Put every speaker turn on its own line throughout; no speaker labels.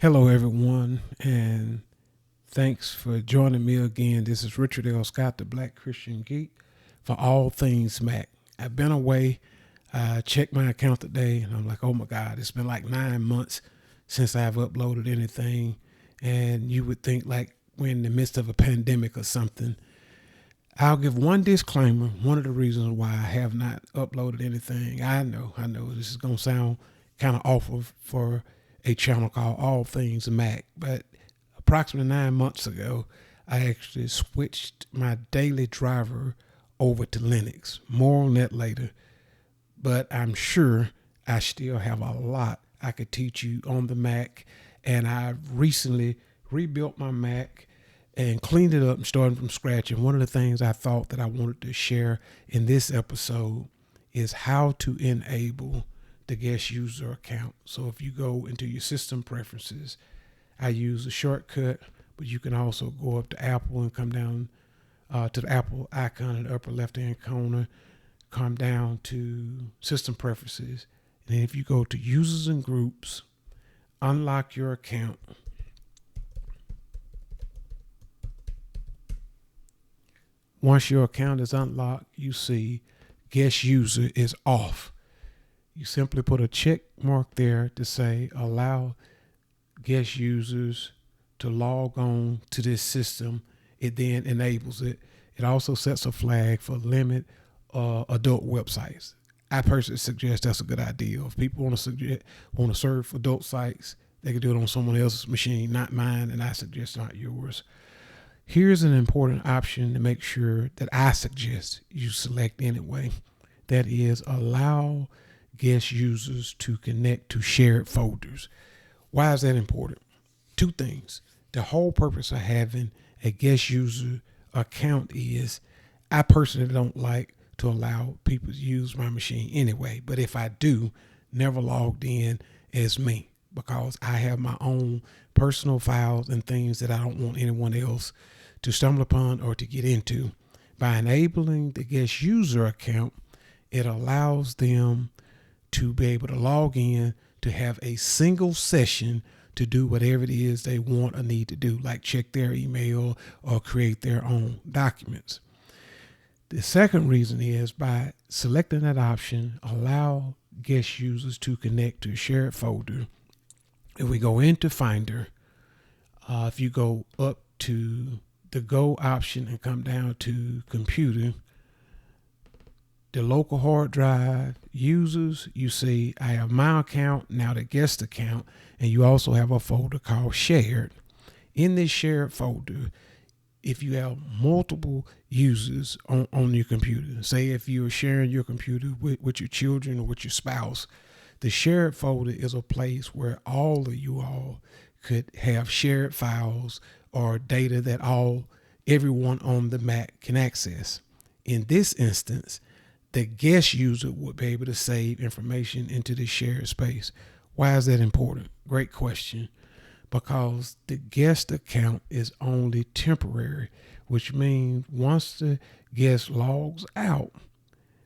Hello, everyone, and thanks for joining me again. This is Richard L. Scott, the Black Christian Geek, for all things Mac. I've been away. I checked my account today, and I'm like, oh my God, it's been like 9 months since I've uploaded anything. And you would think like we're in the midst of a pandemic or something. I'll give one disclaimer. One of the reasons why I have not uploaded anything, I know this is going to sound kind of awful for a channel called All Things Mac, but approximately 9 months ago, I actually switched my daily driver over to Linux. More on that later, but I'm sure I still have a lot I could teach you on the Mac, and I recently rebuilt my Mac and cleaned it up and started from scratch. And one of the things I thought that I wanted to share in this episode is how to enable the guest user account. So if you go into your system preferences, I use a shortcut, but you can also go up to Apple and come down to the Apple icon in the upper left-hand corner, come down to system preferences. And then if you go to users and groups, unlock your account. Once your account is unlocked, you see guest user is off. You simply put a check mark there to say allow guest users to log on to this system. It then enables it. It also sets a flag for limit adult websites. I personally suggest that's a good idea. If people want to serve adult sites, they can do it on someone else's machine, not mine, and I suggest not yours. Here's an important option to make sure that I suggest you select anyway. That is, allow guest users to connect to shared folders. Why is that important? Two things. The whole purpose of having a guest user account is I personally don't like to allow people to use my machine anyway. But if I do, never logged in as me because I have my own personal files and things that I don't want anyone else to stumble upon or to get into. By enabling the guest user account, it allows them to be able to log in to have a single session to do whatever it is they want or need to do, like check their email or create their own documents. The second reason is by selecting that option, allow guest users to connect to a shared folder. If we go into Finder, if you go up to the Go option and come down to Computer, the local hard drive users, you see I have my account, now the guest account, and you also have a folder called Shared. In this shared folder, if you have multiple users on your computer, say if you're sharing your computer with your children or with your spouse, the shared folder is a place where all of you all could have shared files or data that everyone on the Mac can access. In this instance, the guest user would be able to save information into the shared space. Why is that important? Great question. Because the guest account is only temporary, which means once the guest logs out,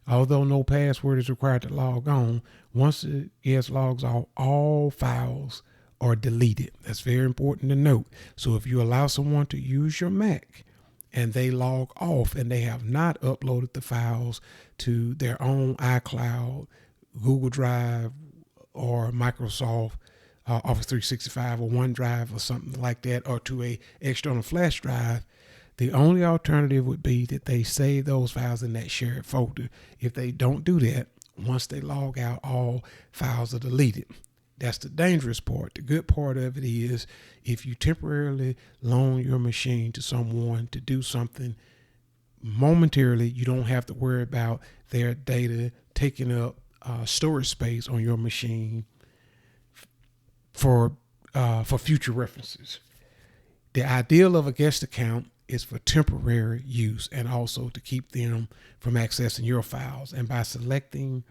although no password is required to log on, once the guest logs out, all files are deleted. That's very important to note. So if you allow someone to use your Mac and they log off and they have not uploaded the files to their own iCloud, Google Drive, or Microsoft Office 365 or OneDrive or something like that, or to a external flash drive, the only alternative would be that they save those files in that shared folder. If they don't do that, once they log out, all files are deleted. That's the dangerous part. The good part of it is if you temporarily loan your machine to someone to do something momentarily, you don't have to worry about their data taking up storage space on your machine for future references. The ideal of a guest account is for temporary use and also to keep them from accessing your files. And by selecting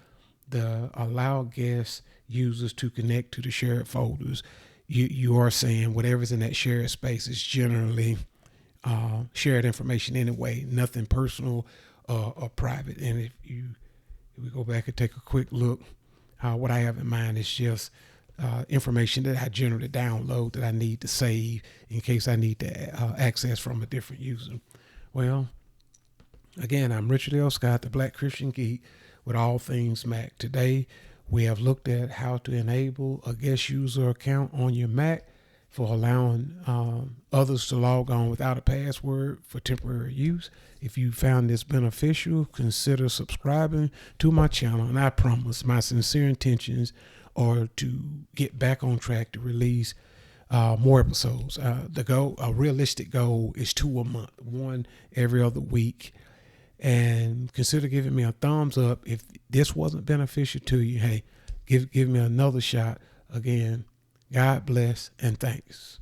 the allow guest users to connect to the shared folders, you are saying whatever's in that shared space is generally shared information anyway, nothing personal or private. And if we go back and take a quick look, what I have in mind is just information that I generally download that I need to save in case I need to access from a different user. Well, again, I'm Richard L. Scott, the Black Christian Geek, with all things Mac. Today, we have looked at how to enable a guest user account on your Mac for allowing others to log on without a password for temporary use. If you found this beneficial, consider subscribing to my channel, and I promise my sincere intentions are to get back on track to release more episodes. A realistic goal is 2 a month, one every other week. And consider giving me a thumbs up. If this wasn't beneficial to you, hey, give me another shot. Again, God bless and thanks.